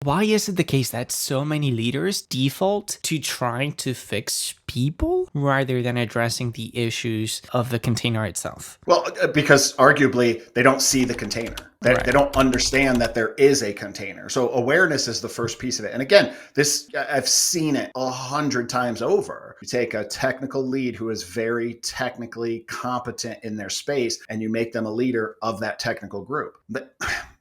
why is it the case that so many leaders default to trying to fix people rather than addressing the issues of the container itself? Well, because arguably they don't see the container. They Right. don't understand that there is a container. So awareness is the first piece of it. And again, this I've seen it 100 times over. You take a technical lead who is very technically competent in their space, and you make them a leader of that technical group. But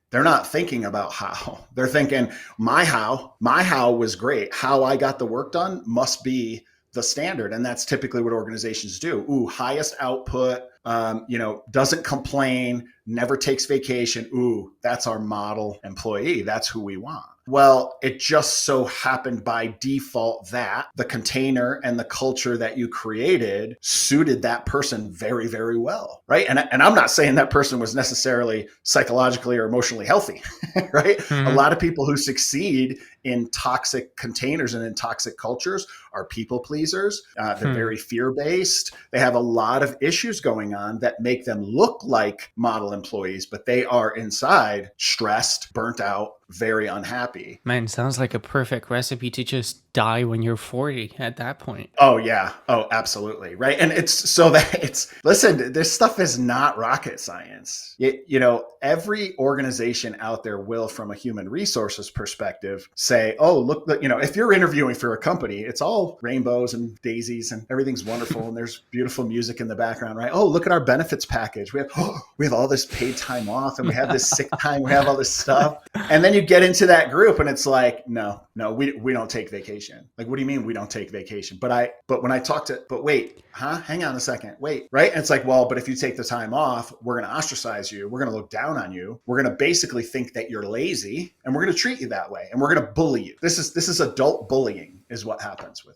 they're not thinking about how. They're thinking, my how was great. How I got the work done must be the standard. And that's typically what organizations do. Ooh, highest output, doesn't complain, never takes vacation. Ooh, that's our model employee. That's who we want. Well, it just so happened by default that the container and the culture that you created suited that person very, very well, right? And I'm not saying that person was necessarily psychologically or emotionally healthy, right? A Mm-hmm. lot of people who succeed in toxic containers and in toxic cultures are people pleasers. They're very fear-based. They have a lot of issues going on that make them look like model employees, but they are inside stressed, burnt out, very unhappy. Man, sounds like a perfect recipe to just die when you're 40 at that point. Oh yeah. Oh, absolutely. Right. And listen, this stuff is not rocket science. Every organization out there will, from a human resources perspective, say, oh, look, if you're interviewing for a company, it's all rainbows and daisies and everything's wonderful. And there's beautiful music in the background, right? Oh, look at our benefits package. We have all this paid time off and we have this sick time. We have all this stuff. And then you get into that group and it's like, no, we don't take vacation. Like, what do you mean we don't take vacation? But wait, hang on a second. Wait, right? And it's like, well, but if you take the time off, we're going to ostracize you. We're going to look down on you. We're going to basically think that you're lazy and we're going to treat you that way. And we're going to bully you. This is adult bullying is what happens with.